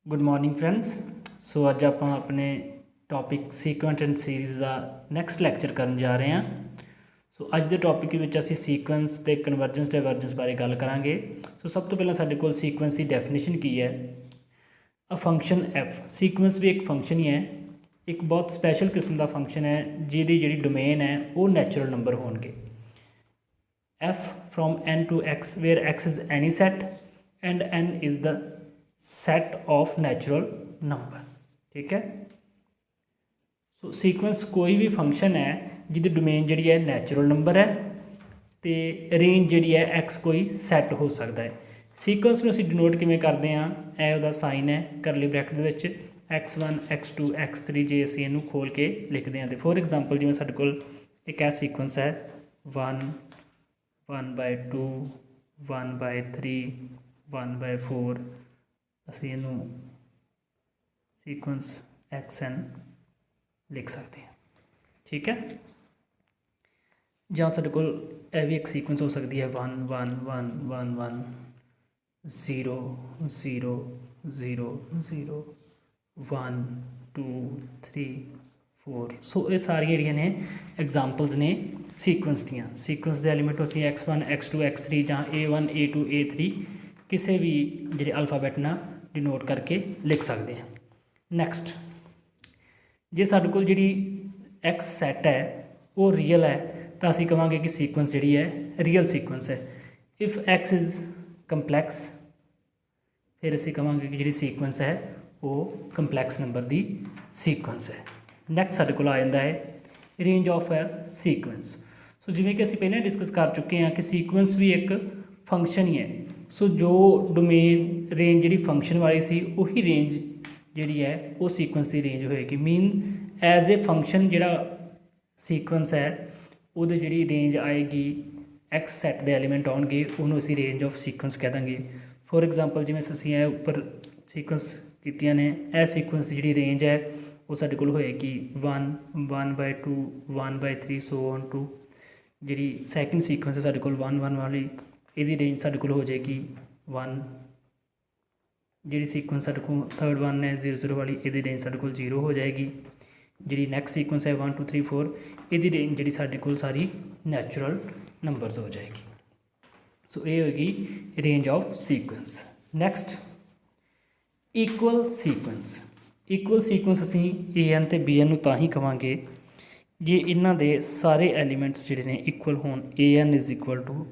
Good morning friends. So अज आप अपने टॉपिक सीक्वेंस एंड सीरीज़ का नैक्सट लैक्चर करन जा रहे हैं। सो अज के टॉपिक में असी सीक्वेंस ते कन्वर्जेंस डाइवर्जेंस बारे गल करांगे। सो सब तो पहले साडे कोल सीक्वेंस की डेफिनेशन की है। अ फंक्शन एफ सीक्वेंस भी एक फंक्शन ही है, एक बहुत स्पैशल किस्म का फंक्शन है जिहदी जिहड़ी डोमेन है वो नैचुरल नंबर होणगे। f from n to x where x is any set and n is the set of natural number। ठीक है। सो सीक्वेंस कोई भी फंक्शन है जिहदी डोमेन जिहड़ी है नैचुरल नंबर है तो रेंज जिहड़ी है x कोई सैट हो सकता है। सीक्वेंस में असीं डिनोट किवें करते हैं, यह उहदा साइन है करली ब्रैकेट दे विच x1 x2 x3 जे असीं इहनूं खोल के लिखते हैं। तो फॉर एग्जाम्पल जिवें साडे कोल एक सीक्वेंस है 1 1/2 1/3 1/4 असीं इहनूं सीक्वेंस xn लिख सकते हैं। ठीक है। जां साडे कोल यह भी एक सीक्वेंस हो सकती है 1 1 1 1 1 0 0 0 0 1 2 3 4। सो ये सारिया जिहड़ियां ने एग्जाम्पल्स ने सीक्वेंस दियां। सीक्वेंस के एलीमेंट असीं x1 x2 x3 जां a1 a2 a3 किसी भी जिहड़े अल्फाबैट नाल डिनोट करके लिख सकते हैं। नैक्सट जे साडे कोल जिहड़ी एक्स सैट है वो रियल है तो असीं कहांगे कि सीक्वेंस जिहड़ी है रियल सीक्वेंस है। इफ एक्स इज़ कंपलैक्स फिर असीं कहांगे कि जिहड़ी सीक्वेंस है वो कंपलैक्स नंबर की सीक्वेंस है। नैक्सट साडे कोल आ जांदा है रेंज ऑफ ए सीक्वेंस। सो जिवें कि असीं पहले डिस्कस कर चुके हैं कि सीक्वेंस भी एक फंक्शन ही है। सो जो डोमेन रेंज जिहड़ी फंक्शन वाली सी उही रेंज जिहड़ी है वो सीक्वेंस की रेंज होएगी। मीन एज ए फंक्शन जिहड़ा सीक्वेंस है उहदी जिहड़ी रेंज आएगी एक्स सैट के एलीमेंट आउणगे उहनूं असीं रेंज ऑफ सीक्वेंस कह देंगे। फॉर एग्जाम्पल जिवें असीं ये उपर सीक्वेंस कीतियां ने यह सीक्वेंस की जिहड़ी रेंज है वो साडे कोल होएगी 1 1/2 1/3 सो ऑन टू जिहड़ी सैकेंड सीक्वेंस है साडे कोल 1 1 वाली इहदी रेंज साडे कोल हो जाएगी 1। जिहड़ी सीक्वेंस साडे कोल थर्ड वन है 0 0 वाली इहदी रेंज साडे कोल 0 हो जाएगी। जिहड़ी नैक्सट सीक्वेंस है 1 2 3 4 इहदी रेंज जिहड़ी साडे कोल सारी नैचुरल नंबर्स हो जाएगी। सो ये होगी range of sequence. Next equal sequence. Equal sequence असीं an ते bn नूं तां ही कहांगे जे इन्हां दे सारे एलीमेंट्स जिहड़े ने इक्वल होण। an is equal to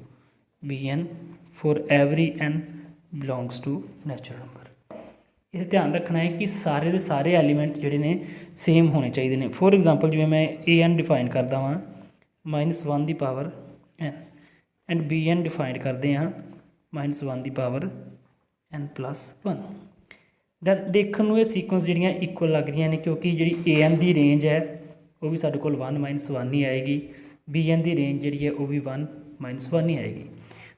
bn for every n belongs to natural number. यह ध्यान रखना है कि सारे के सारे एलीमेंट जिहड़े ने सेम होने चाहिए ने। फॉर एग्जाम्पल जिवें मैं an डिफाइन करदा वां -1 की power n and bn define करते हैं -1 की पावर n+1। दैन देखने में सीक्वेंस जिहड़ियां इक्वल लग रही हैं क्योंकि जिहड़ी an की रेंज है वो भी साडे कोल 1 -1 ही आएगी, bn की रेंज जिहड़ी है वो भी 1 -1 ही आएगी।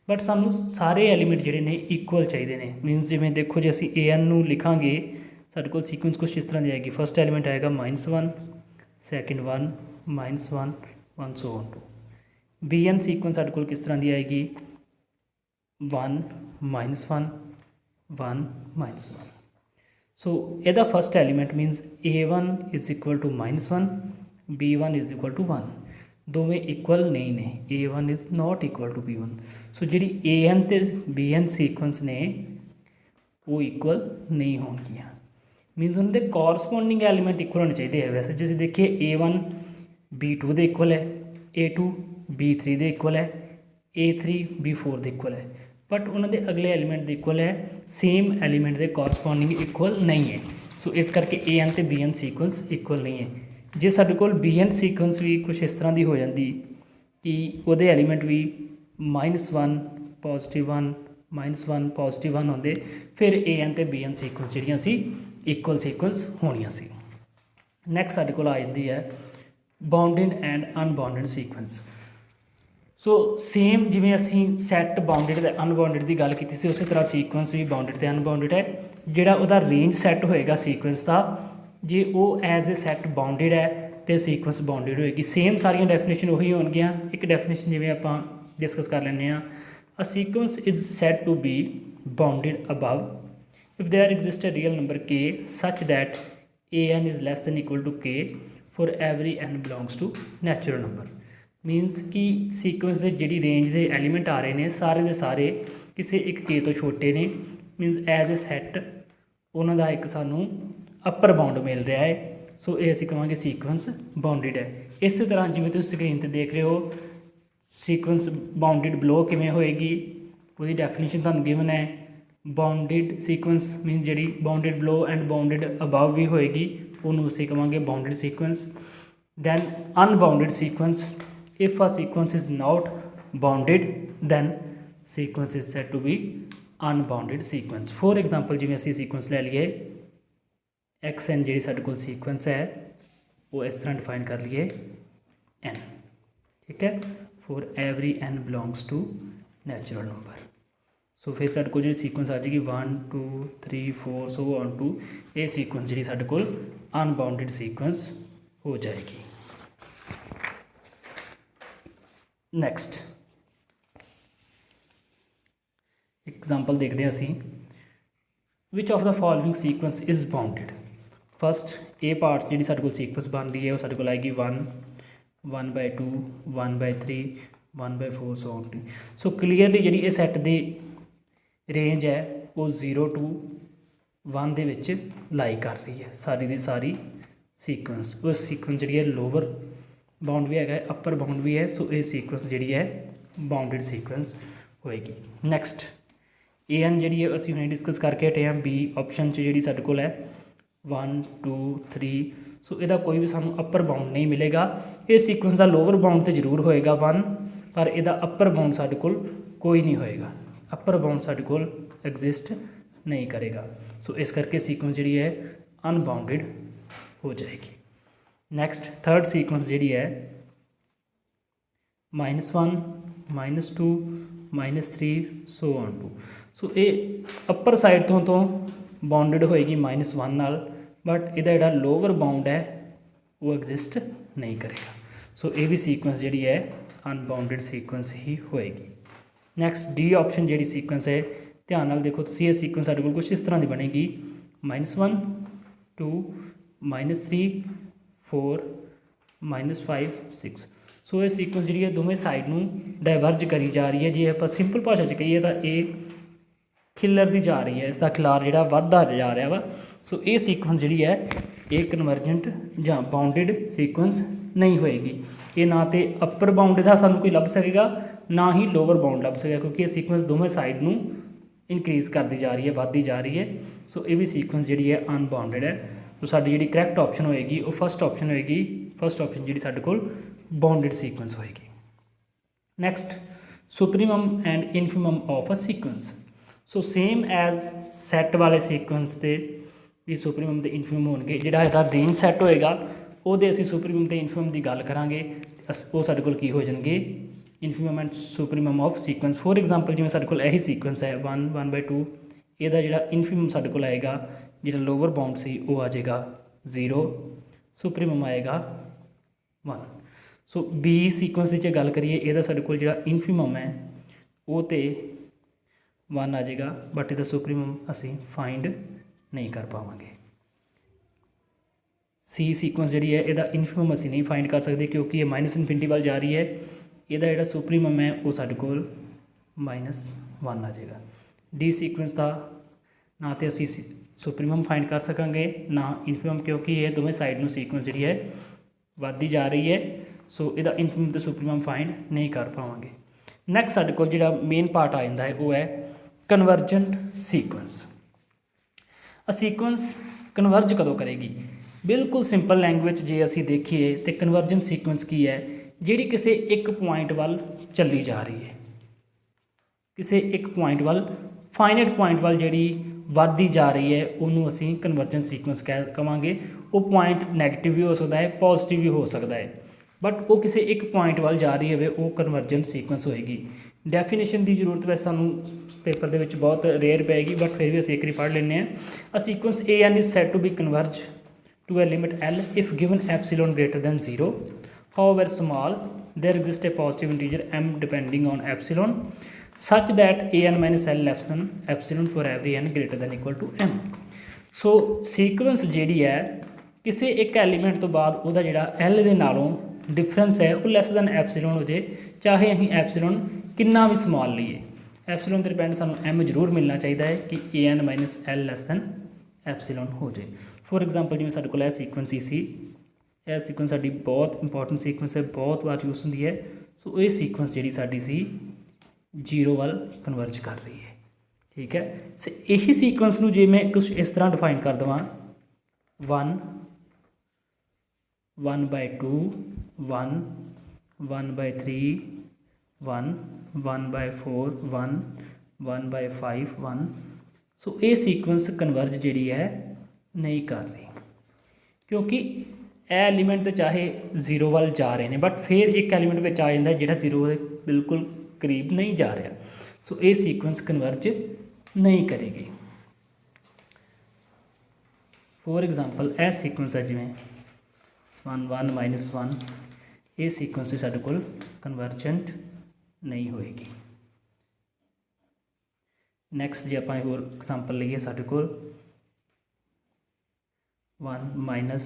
बट सानू सारे एलीमेंट जिहड़े ने इक्वल चाहिए ने। मीनस जिवें देखो जे असीं an नूं लिखांगे साडे कोल सीक्वेंस कुछ इस तरह की आएगी। फर्स्ट एलीमेंट आएगा -1 second 1 -1 1 so on to. bn sequence साडे कोल किस तरह की आएगी 1 -1 1 -1। सो यदा first element minus a1 is equal to -1 b1 is equal to 1 दोवें इक्वल नहीं ने। a1 is not equal to b1। So जिहड़ी an ते bn सीक्वेंस ने वो इक्वल नहीं होणगियां। मीनस उन्हां दे कॉरसपोंडिंग एलीमेंट इक्वल होने चाहिए। वैसे जे देखिए a1 b2 दे इक्वल है, a2 b3 दे इक्वल है, a3 b4 दे इक्वल है, बट उन्होंने अगले एलीमेंट दे इक्वल है, सेम एलीमेंट के कॉरसपोंडिंग इक्वल नहीं है। सो इस करके an ते bn सीक्वेंस इक्वल नहीं है। जे साडे कोल bn सीक्वेंस भी कुछ इस तरह की हो जाती कि उहदे एलीमेंट भी -1 +1 -1 +1 होंदे फिर an ते bn सीक्वेंस जिहड़ियां सी इक्वल सीक्वेंस होणियां सी। नैक्सट साडे कोल आ जाती है bounded and unbounded sequence. So same जिवें असीं सैट बाउंडेड ते अनबाउंडेड की गल की उस तरह सीक्वेंस भी बाउंडेड ते अनबाउंडेड है। जिहड़ा उहदा रेंज सैट होएगा सीक्वेंस का जे वो एज ए सैट बाउंडेड है तो सीक्वेंस बाउंडेड होएगी। सेम सारिया डेफिनेशन उही होणगियां। एक डेफिनेशन जिवें आपां डिस्कस कर लैंदे आ, a sequence is said to be bounded above if there exists a real number k such that an is less than equal to k for every n belongs to natural number मीनस कि sequence के जी range के element आ रहे हैं सारे के सारे किसी एक के तो छोटे ने मीनस एज ए सैट उन्होंने एक सानू अपर बाउंड मिल रहा है सो ये असीं कहांगे सीक्वेंस बाउंडिड है। इस तरह जिवें तुसीं स्क्रीन पर देख रहे हो सीक्वेंस बाउंडिड बिलो किवें होएगी वो डेफिनेशन तुहानूं गिवन है। बाउंडिड सीक्वेंस मीन जी bounded below and bounded above भी होएगी उन्होंने असीं कहांगे bounded sequence. Then unbounded sequence if a sequence is not bounded then sequence is said to be unbounded sequence। for example जिवें असीं सीक्वेंस ले लीए xn जी साडे कोल सीक्वेंस है वो इस तरह डिफाइन कर लीए n ठीक है for every n belongs to natural number. So फिर साडे कोल जी सीक्वेंस आ जाएगी 1 2 3 4 सो ऑन टू ये सीक्वेंस जी साडे कोल अनबाउंडिड सीक्वेंस हो जाएगी। नैक्सट एग्जाम्पल देखते हैं असी which of the following sequence is bounded. First a part जी साडे कोल सीक्वेंस बन रही है वो साडे कोल आएगी 1 1/2 1/3 1/4 so on to. So clearly जी ये सैट की रेंज है वो 0 to 1 दे विच लाई कर रही है सारी दी सारी सीक्वेंस। वो सीक्वेंस जी है लोअर बाउंड भी है अपर बाउंड भी है सो ये सीक्वेंस जी है बाउंडिड सीक्वेंस होएगी। नैक्सट ए एन जी असी हमने डिस्कस करके हटे हैं बी ऑप्शन जी साडे कोल है 1 2 3 सो इसका कोई भी सानू अपर बाउंड नहीं मिलेगा। ये सीक्वेंस का लोअर बाउंड तो जरूर होएगा 1 पर इसका अपर बाउंड साडे कोल कोई नहीं होएगा अपर बाउंड साडे कोल एग्जिस्ट नहीं करेगा। सो इस करके सीक्वेंस जी है अनबाउंडिड हो जाएगी। नैक्सट थर्ड सीक्वेंस जी है -1 -2 -3 सो ऑन टू। सो ये अपर साइड तो बाउंडिड होएगी -1 नाल बट इहदा जिहड़ा लोअर बाउंड है वो एग्जिस्ट नहीं करेगा। सो ये भी सीक्वेंस जी है अनबाउंडिड सीक्वेंस ही होएगी। नैक्सट डी ऑप्शन जी सीक्वेंस है ध्यान नाल देखो तुसीं ये सीक्वेंस साडे कोल कुछ इस तरह की बनेगी -1 2 -3 4 -5 6। सो ये सीक्वेंस जी है दोवें साइड में डाइवर्ज करी जा रही है। जे आप सिंपल भाषा च कहीए तो ये खिलरती जा रही है इसका खिलार जो वधदा जा रहा वा। सो ये सीक्वेंस जी है ये कन्वर्जेंट या बाउंडिड सीक्वेंस नहीं होएगी। ये ना तो अपर बाउंड का सानू कोई लभ सकेगा ना ही लोअर बाउंड लभ सकेगा क्योंकि ये सीक्वेंस दोवें साइड में इनक्रीज़ करती जा रही है वधदी जा रही है। सो ये भी सीक्वेंस जी है अनबाउंडेड है। तो साडी जी करैक्ट ऑप्शन होएगी वो फस्ट ऑप्शन होएगी फस्ट ऑप्शन जी साडे कोल बाउंडेड सीक्वेंस होएगी। Next supremum and infimum of a sequence. So same as set वाले सीक्वेंस के भी सुप्रीमम तो इनफिमम होणगे। जिहड़ा इसदा रेंज सैट होएगा ਉਹਦੇ ਅਸੀਂ ਸੁਪਰੀਮਮ ਤੇ ਇਨਫਿਮਮ ਦੀ ਗੱਲ ਕਰਾਂਗੇ ਉਹ ਸਾਡੇ ਕੋਲ ਕੀ ਹੋ ਜਾਣਗੇ infimum and supremum of sequence. For example ਜਿਵੇਂ ਸਾਡੇ ਕੋਲ ਇਹੀ ਸੀਕੁਐਂਸ ਹੈ 1 1/2 ਇਹਦਾ ਜਿਹੜਾ ਇਨਫਿਮਮ ਸਾਡੇ ਕੋਲ ਆਏਗਾ ਜਿਹੜਾ ਲੋਅਰ ਬਾਉਂਡ ਸੀ ਉਹ ਆ ਜਾਏਗਾ 0 ਸੁਪਰੀਮਮ ਆਏਗਾ 1। ਸੋ ਬੀ ਸੀਕੁਐਂਸ ਦੀ ਜੇ ਗੱਲ ਕਰੀਏ ਇਹਦਾ ਸਾਡੇ ਕੋਲ ਜਿਹੜਾ ਇਨਫਿਮਮ ਹੈ ਉਹ ਤੇ 1 ਆ ਜਾਏਗਾ ਬਟ ਇਹਦਾ ਸੁਪਰੀਮਮ ਅਸੀਂ फाइंड नहीं कर पावांगे। सी सीक्वेंस जी है यदा इनफिमम असी नहीं फाइंड कर सकते क्योंकि ये -इनफिनिटी वाल जा रही है। यदा जो सुप्रीमम है वो साडे कोल -1 आ जाएगा। डी सीक्वेंस का ना तो असी सुप्रीमम फाइंड कर सकांगे ना इनफिमम क्योंकि ये दोवें साइड में सीक्वेंस जी है वधदी जा रही है। सो यदा इनफिमम तो सुप्रीमम फाइंड नहीं कर पावांगे। नैक्सट साडे कोल जिहड़ा मेन पार्ट आ जाता है वो है convergent sequence. A sequence converge कदों करेगी? बिल्कुल सिंपल लैंग्वेज जे असी देखिए तो कन्वर्जेंट सीक्वेंस की है जिहड़ी किसी एक पॉइंट वाल चली जा रही है, किसी एक पॉइंट वाल फाइनाइट पॉइंट वाल जिहड़ी वधदी जा रही है उन्होंने असी कन्वर्जेंट सीक्वेंस कहांगे। वो पॉइंट नैगेटिव भी हो सकता है पॉजिटिव भी हो सकता है बट वो किसी एक पॉइंट वाल जा रही है वो कन्वर्जेंट सीक्वेंस होएगी। डेफिनेशन की जरूरत वैसे सानू पेपर के विच बहुत रेयर पेगी बट फिर भी असीं एक बार पढ़ लेने। A sequence a n is said to be converge to a limit L if given epsilon greater than 0, however small there exists a positive integer m depending on epsilon such that a n minus l less than epsilon for every n greater than equal to m. So sequence जिहड़ी है किसी एक element तो बाद उसका जिहड़ा L दे नालों difference है वो लैस दैन एप्सिलॉन हो जाए, चाहे असीं एप्सिलॉन कितना भी स्मॉल लीए, एप्सिलॉन ते डिपेंड सानूं एम जरूर मिलना चाहिए है कि a n minus l less than epsilon हो जाए। फॉर एग्जाम्पल जिवें साडे कोल सीक्वेंस ही सी, यह सीक्वेंस साडी बहुत इंपॉर्टेंट सीक्वेंस है, बहुत बार यूज होंदी है। सो ये सीक्वेंस जिहड़ी साडी सी जीरो वाल कन्वर्ज कर रही है, ठीक है। सो यही सीक्वेंस नूं जे मैं कुछ इस तरह डिफाइन कर देवां 1 1/2 1 1/3 1 1/4 1 1/5 1। सो ये सीक्वेंस कन्वर्ज जिहड़ी है नहीं कर रही, क्योंकि ਇਹ एलीमेंट तो चाहे जीरो वाल जा रहे हैं बट फिर एक एलीमेंट में आ जाता है जो जीरो के बिल्कुल करीब नहीं जा रहा। सो ये सीक्वेंस कन्वर्ज नहीं करेगी। फॉर एग्जाम्पल यह सीक्वेंस है जिमें 1 1 -1, ये सीक्वेंस भी साडे कोल कन्वर्जेंट नहीं होएगी। नैक्सट जो आप होर एग्जाम्पल लीए साडे कोल 1 -1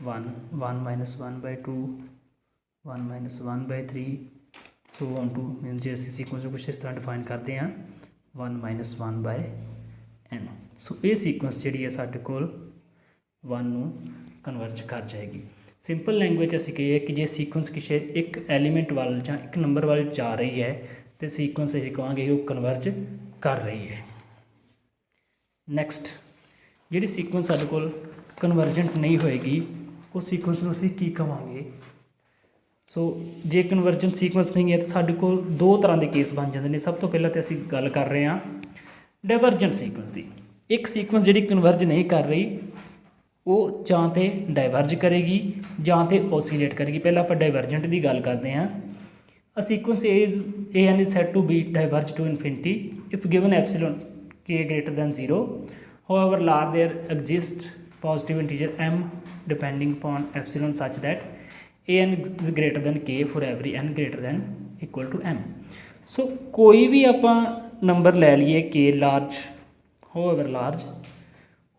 1 -1/2 1 -1/3 सो ऑन टू मीनस जो असीं सीक्वेंस कुछ इस तरह डिफाइन करते हैं 1 -1/n। सो ये सीक्वेंस जिहड़ी है साडे कोल 1 नूं कन्वर्ज कर जाएगी। सिंपल लैंगुएज असीं कहिए कि जे सीक्वेंस किसी एक एलीमेंट वाल जां एक नंबर वाल जा रही है तो सीक्वेंस असीं कहांगे वो कन्वर्ज कर रही है। नैक्सट जिहड़ी सीक्वेंस साडे कोल कन्वर्जेंट नहीं होएगी वो सीक्वेंस नूं असीं की कहांगे। सो जे कन्वर्जेंट सीक्वेंस नहीं है तो साडे कोल दो तरह के केस बन जाते हैं। सब तो पहले तो असीं गल कर रहे हैं डाइवर्जेंट सीक्वेंस की। एक सीक्वेंस जिहड़ी कन्वर्ज नहीं कर रही वो जां तो डाइवर्ज करेगी जां तो ओसीलेट करेगी। पहले आप डाइवर्जेंट की गल करते हैं। A sequence a n is said to be diverge to infinity if given epsilon k greater than 0। However large there exist positive integer m depending upon epsilon such that a n is greater than k for every n greater than equal to m। सो कोई भी आप number लै लीए k large however large,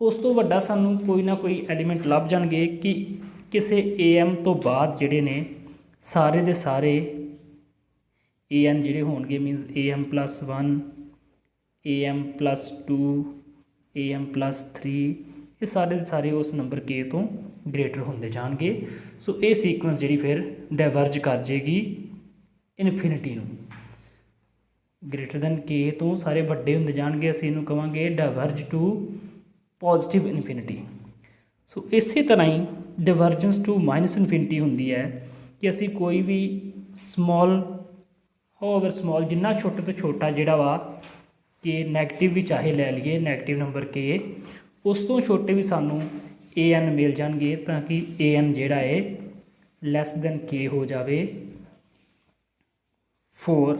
उस तो वड्डा सानू कोई ना कोई एलीमेंट लभ जाणगे कि किसी ए एम तो बाद जिहड़े ने सारे दे सारे ए एन जिहड़े होणगे minus a m +1 a m +2 a m +3 ये सारे दे सारे उस नंबर के तो ग्रेटर होंदे जाणगे। सो ये सीक्वेंस जिहड़ी फिर डाइवर्ज कर जाएगी इनफिनिटी नूं, ग्रेटर दैन के तो सारे वड्डे होंदे जाणगे, असीं इहनूं कहांगे डाइवर्ज टू पॉजिटिव इनफिनिटी। सो इसी तरह ही डाइवर्जेंस टू माइनस इनफिनिटी होंदी है कि असीं कोई भी स्मॉल होवर स्मॉल जिन्ना छोटे तो छोटा जिहड़ा वा कि नैगेटिव भी चाहे लै लीए नैगेटिव नंबर के उस तो छोटे भी सानू ए एन मिल जाएंगे ताकि ए एन जिहड़ा है लैस दैन के हो जाए for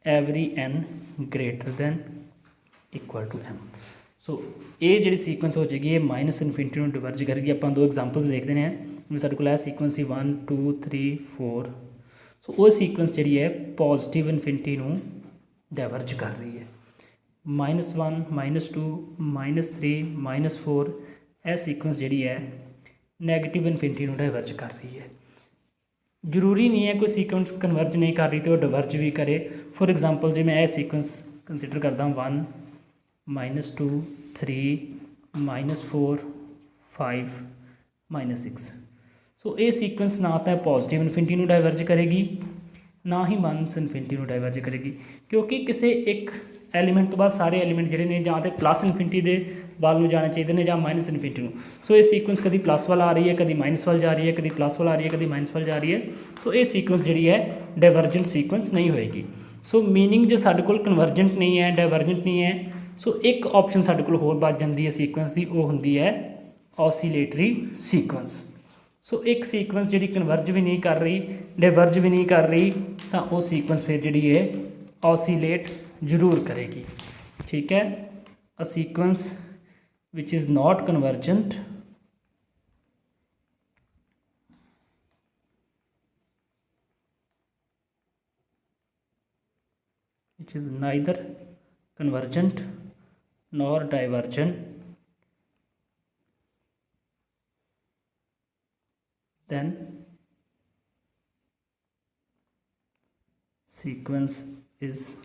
every n greater than equal to m. So ये जी सीक्वेंस हो जाएगी ये माइनस इनफिनिटी में डिवर्ज करेगी। आप दो एग्जाम्पल्स देखते हैं जिवें साडे कोल सीक्वेंस ही 1 2 3 4। सो वो सीक्वेंस जी है पॉजिटिव इनफिनिटी में डाइवर्ज कर रही है। -1 -2 -3 -4 यह सीक्वेंस जी है नैगेटिव इनफिनिटी में डाइवर्ज कर रही है। जरूरी नहीं है कोई सीक्वेंस कन्वर्ज नहीं कर रही तो डाइवर्ज भी करे। फॉर एग्जाम्पल जो मैं यह सीक्वेंस कंसीडर करता 1 -2 3 -4 5 -6। सो ये सीक्वेंस ना तो पॉजिटिव इनफिनिटी में डाइवर्ज करेगी ना ही माइनस इनफिनिटी में डाइवर्ज करेगी, क्योंकि किसी एक एलीमेंट तो बाद सारे एलीमेंट जिहड़े ने जां ते प्लस इनफिनिटी के वाल में जाने चाहिए ने जां माइनस इनफिनिटी में। सो ये सीक्वेंस कभी प्लस वाल आ रही है कभी माइनस वाल जा रही है कभी प्लस वाल आ रही है कभी माइनस वाल जा रही है। सो ये सीक्वेंस जी है डाइवर्जेंट सीक्वेंस नहीं होएगी। सो मीनिंग जो साडे कोल कन्वर्जेंट नहीं है डाइवर्जेंट नहीं है। सो एक ऑप्शन साडे कोल होर बच जाती है सीक्वेंस की, वो होंदी है ऑसीलेटरी सीक्वेंस। सो एक सीक्वेंस जी कन्वर्ज भी नहीं कर रही डाइवर्ज भी नहीं कर रही तो वो सीक्वेंस फिर जी है ऑसीलेट जरूर करेगी। ठीक है, a sequence which is not convergent which is neither convergent nor divergent, then sequence is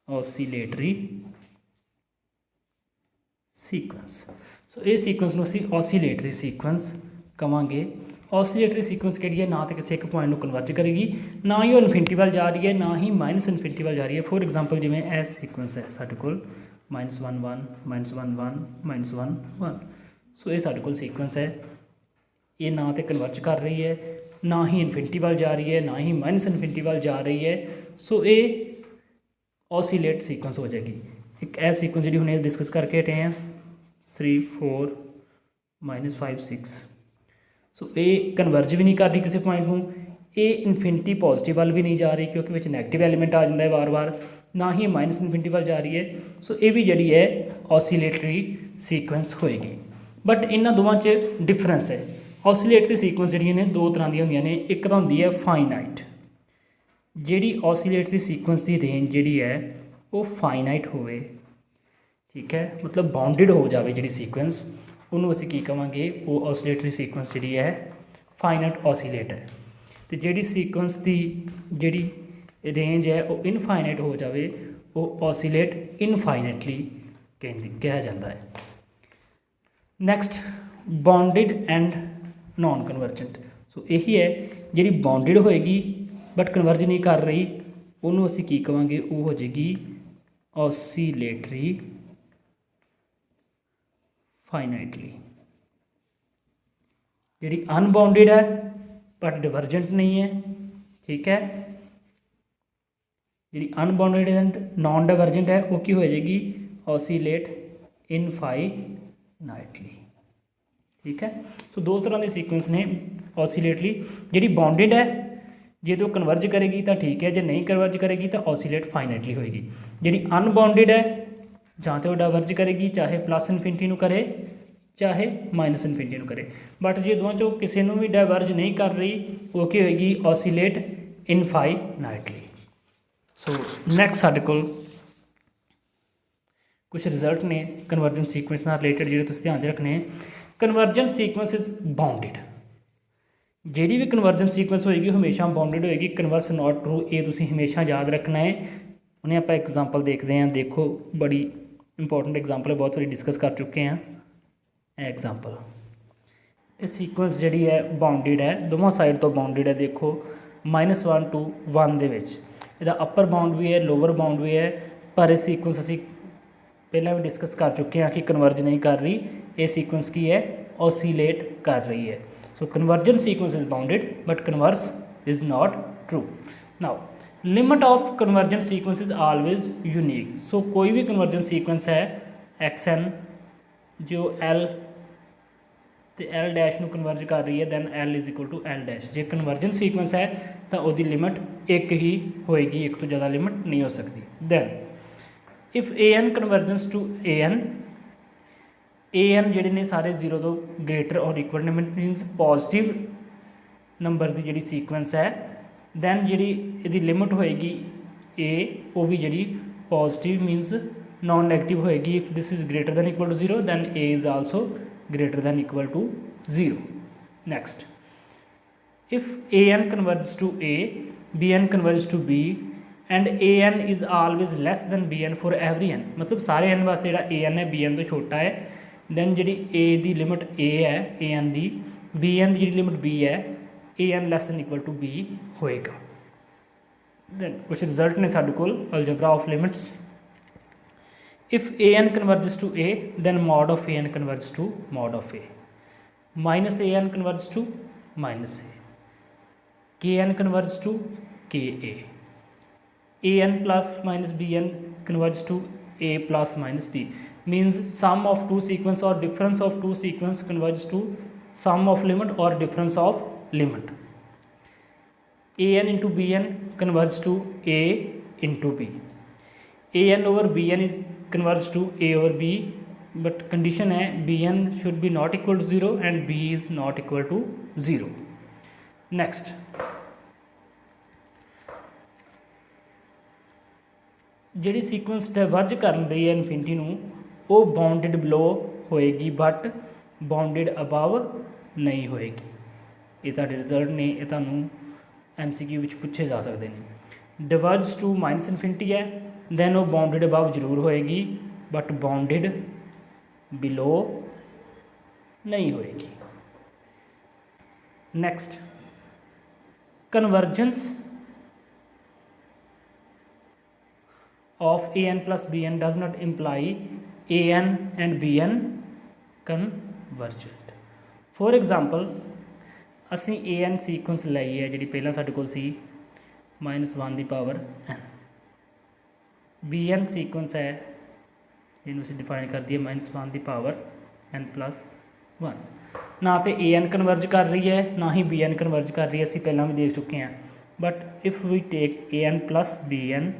oscillatory sequence। सो ये सीक्वेंस ਨੂੰ ਅਸੀਂ oscillatory sequence ਕਵਾਂਗੇ। oscillatory sequence ਕਿਹੜੀ ਹੈ, ਨਾ ਤਾਂ ਕਿਸੇ ਇੱਕ ਪੁਆਇੰਟ ਨੂੰ ਕਨਵਰਜ ਕਰੇਗੀ, ਨਾ ਹੀ ਉਹ ਇਨਫਿਨਿਟੀ ਵੱਲ ਜਾ ਰਹੀ ਹੈ, ਨਾ ਹੀ ਮਾਈਨਸ ਇਨਫਿਨਿਟੀ ਵੱਲ ਜਾ ਰਹੀ ਹੈ। ਫੋਰ ਐਗਜ਼ਾਮਪਲ ਜਿਵੇਂ ਇਹ ਸੀਕੁਐਂਸ ਹੈ ਸਾਡੇ ਕੋਲ -1 1 -1 1 -1 1। ਸੋ ਇਹ ਸਾਡੇ ਕੋਲ ਸੀਕੁਐਂਸ ਹੈ, ਇਹ ਨਾ ਤਾਂ ਕਨਵਰਜ ਕਰ ਰਹੀ ਹੈ, ਨਾ ਹੀ ਇਨਫਿਨਿਟੀ ਵੱਲ ਜਾ ਰਹੀ ਹੈ, ਨਾ ਹੀ ਮਾਈਨਸ ਇਨਫਿਨਿਟੀ ਵੱਲ ਜਾ ਰਹੀ ਹੈ। ਸੋ ਇਹ ऑसीलेट सीक्वेंस हो जाएगी। एक ऐ सीक्वेंस जी हमने डिस्कस करके हटे हैं 3 4 -5 6। सो ये कन्वर्ज भी नहीं कर रही किसी पॉइंट में, ये इनफिनिटी पॉजिटिव वाल भी नहीं जा रही क्योंकि विच नैगेटिव एलीमेंट आ जाता है बार बार, ना ही माइनस इनफिनिटी वाल जा रही है। सो ये भी जी है ऑसीलेटरी सीक्वेंस होएगी। बट इन्होंने दोवां च डिफरेंस है। ऑसीलेटरी सीक्वेंस जी ने दो तरह दी होंदियां ने, एक तो होंदी है फाइनाइट, ਜਿਹੜੀ ऑसीलेटरी सीक्वेंस की रेंज जी है वो फाइनाइट होवे, ठीक है, मतलब बाउंडिड हो जाए जी सीक्वेंस, उन्होंने असीं की कहांगे वो ऑसीलेटरी सीक्वेंस जी है फाइनाइट ऑसीलेट है। तो जी सीक्वेंस की जी रेंज है वो इनफाइनाइट हो जाए वो ऑसीलेट इनफाइनाइटली कहा जाता है। Next bounded and non convergent. So यही है जी बाउंडिड होएगी बट कन्वर्ज नहीं कर रही, उन्होंने असीं की कहांगे वो हो जाएगी ऑसीलेटरी फाइनाइटली। जी अनबाउंडिड है बट डिवर्जेंट नहीं है, ठीक है, जी अनबाउंडिड एंड नॉन डिवर्जेंट है वो की हो जाएगी ऑसीलेट इनफाइनाइटली, ठीक है। सो दो तरह के सीक्वेंस ने ऑसीलेटली। जी बाउंडिड है जे तो कन्वर्ज करेगी तो ठीक है, जो नहीं कन्वर्ज करेगी तो ऑसीलेट फाइनाइटली होएगी। जी अनबाउंडिड है जहाँ तो डाइवर्ज करेगी, चाहे प्लस इनफिनिटी को करे चाहे माइनस इनफिनिटी को करे, बट जो दोवां चों किसी भी डाइवर्ज नहीं कर रही वो की होएगी ऑसीलेट इनफाइनाइटली। सो नैक्सट साडे कोल कुछ रिजल्ट ने कन्वर्जेंट सीक्वेंस नाल रिलेटेड जिहड़े तुसीं ध्यान च रखने। कन्वर्जेंट सीक्वेंस इज बाउंडिड, जी भी कन्वर्जेंट सीक्वेंस होएगी हमेशा बाउंडिड होएगी। कन्वर्स नॉट ट्रू, ये तुसीं हमेशा याद रखना है। उन्हें आप एग्जाम्पल देखते हैं, देखो बड़ी इंपॉर्टेंट एग्जाम्पल है, बहुत बारी डिस्कस कर चुके हैं। एग्जाम्पल ये सीक्वेंस जी है बाउंडिड है, दोनों साइड तो बाउंडिड है। देखो -1 to 1 दे विच इहदा अपर बाउंड भी है लोअर बाउंड भी है, पर यह सीक्वेंस असीं पहला भी डिस्कस कर चुके हैं कि कन्वर्ज नहीं कर रही, ये सीक्वेंस की है ऑसीलेट कर रही है। So convergent sequence is bounded but converse is not true. Now limit of convergent sequence is always unique. So कोई भी convergent sequence है xn जो l तो l डैश ਨੂੰ कन्वर्ज कर रही है then l is equal to l dash. J convergent sequence है तो उसकी लिमिट एक ही होएगी, एक तो ज़्यादा लिमिट नहीं हो सकती। then if an convergence to an n जोड़े ने सारे 0 तो ग्रेटर और equal limit means positive number की जी सीक्वेंस है, दैन जी यदि लिमिट होएगी ए वो भी जी पॉजिटिव मीनस नॉन नैगेटिव होएगी। If this is greater than equal to 0 then a is also greater than equal to 0। Next if a n converge to a, b n converge to b and a n is always less than b n for every n, मतलब सारे n वास्ते जो a n है b n तो छोटा है, then जी ए की limit a है ए एन की, बी एन की जी लिमिट बी है, a n less than equal to b होएगा। दैन कुछ रिजल्ट ने साडे कोल algebra of limits. If a n converges to a then mod of a n converge to mod of a, minus a n converge to minus a, k n converge to k a n plus minus b n converge to a plus minus B, means sum of two sequence or difference of two sequence converge to sum of limit or difference of limit। an into bn converge to a into b, an over bn is converge to a over b, but condition है bn should be not equal to 0 and b is not equal to 0। next ਜਿਹੜੀ sequence ਡਾਇਵਰਜ ਕਰਨ ਦੀ ਹੈ infinity ਨੂੰ ਉਹ bounded ਬਿਲੋ ਹੋਏਗੀ but bounded above ਨਹੀਂ ਹੋਏਗੀ। ਇਹ ਤੁਹਾਡੇ ਰਿਜ਼ਲਟ ਨੇ, ਇਹ ਤੁਹਾਨੂੰ MCQ ਵਿੱਚ ਪੁੱਛੇ ਜਾ ਸਕਦੇ ਨੇ। ਡਿਵਰਜ ਟੂ ਮਾਈਨਸ ਇਨਫਿਨਿਟੀ ਹੈ ਦੈਨ ਉਹ ਬਾਉਂਡਡ ਅਬਵ ਜ਼ਰੂਰ ਹੋਏਗੀ ਬਟ ਬਾਉਂਡਡ ਬਿਲੋ ਨਹੀਂ ਹੋਏਗੀ। Next, convergence of an plus bn does not imply an and bn convergent। for example ਅਸੀਂ an ਸੀਕੁਐਂਸ ਲਈ ਹੈ ਜਿਹੜੀ ਪਹਿਲਾਂ ਸਾਡੇ ਕੋਲ ਸੀ -1 ਦੀ ਪਾਵਰ n, bn ਸੀਕੁਐਂਸ ਹੈ ਜਿਹਨੂੰ ਅਸੀਂ ਡਿਫਾਈਨ ਕਰ ਦਈਏ -1 ਦੀ ਪਾਵਰ n plus 1। ਨਾ ਤੇ an ਕਨਵਰਜ ਕਰ ਰਹੀ ਹੈ ਨਾ ਹੀ bn ਕਨਵਰਜ ਕਰ ਰਹੀ ਹੈ, ਅਸੀਂ ਪਹਿਲਾਂ ਵੀ ਦੇਖ ਚੁੱਕੇ ਹਾਂ। But if we take an plus bn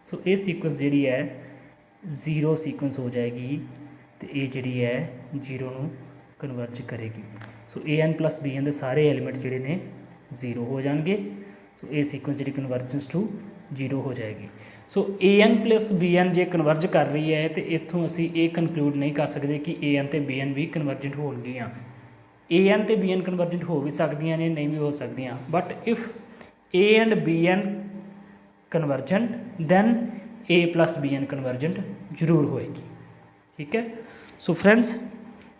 so ਇਹ ਸੀਕੁਐਂਸ ਜਿਹੜੀ ਹੈ 0 ਸੀਕੁਐਂਸ ਹੋ ਜਾਏਗੀ ਅਤੇ ਇਹ ਜਿਹੜੀ ਹੈ 0 ਨੂੰ ਕਨਵਰਜ ਕਰੇਗੀ। ਸੋ an plus bn ਦੇ ਸਾਰੇ ਐਲੀਮੈਂਟ ਜਿਹੜੇ ਨੇ 0 ਹੋ ਜਾਣਗੇ। ਸੋ ਇਹ ਸੀਕੁਐਂਸ ਜਿਹੜੀ ਕਨਵਰਜੈਂਸ ਟੂ 0 ਹੋ ਜਾਏਗੀ। ਸੋ an plus bn ਜੇ ਕਨਵਰਜ ਕਰ ਰਹੀ ਹੈ ਅਤੇ ਇੱਥੋਂ ਅਸੀਂ ਇਹ ਕਨਕਲੂਡ ਨਹੀਂ ਕਰ ਸਕਦੇ ਕਿ an ਅਤੇ bn ਵੀ ਕਨਵਰਜੈਂਟ ਹੋਣਗੀਆਂ। an ਅਤੇ bn ਕਨਵਰਜੈਂਟ ਹੋ ਵੀ ਸਕਦੀਆਂ ਨੇ, ਨਹੀਂ ਵੀ ਹੋ ਸਕਦੀਆਂ। But if a and bn convergent then a plus bn convergent ਜ਼ਰੂਰ ਹੋਏਗੀ। ਠੀਕ ਹੈ। ਸੋ ਫਰੈਂਡਸ,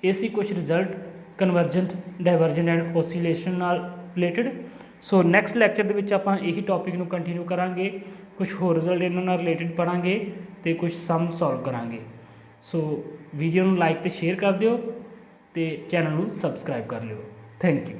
ਇਹ ਸੀ ਕੁਛ result convergent, divergent and oscillation ਨਾਲ ਰਿਲੇਟਡ। ਸੋ ਨੈਕਸਟ ਲੈਕਚਰ ਦੇ ਵਿੱਚ ਆਪਾਂ ਇਹੀ ਟੌਪਿਕ ਨੂੰ ਕੰਟੀਨਿਊ ਕਰਾਂਗੇ, ਕੁਛ ਹੋਰ ਰਿਜ਼ਲਟ ਇਹਨਾਂ ਨਾਲ ਰਿਲੇਟਡ ਪੜ੍ਹਾਂਗੇ ਅਤੇ ਕੁਛ ਸਮ ਸੋਲਵ ਕਰਾਂਗੇ। ਸੋ ਵੀਡੀਓ ਨੂੰ ਲਾਈਕ ਅਤੇ ਸ਼ੇਅਰ ਕਰ ਦਿਓ ਅਤੇ ਚੈਨਲ ਨੂੰ ਸਬਸਕ੍ਰਾਈਬ ਕਰ ਲਿਓ। Thank you.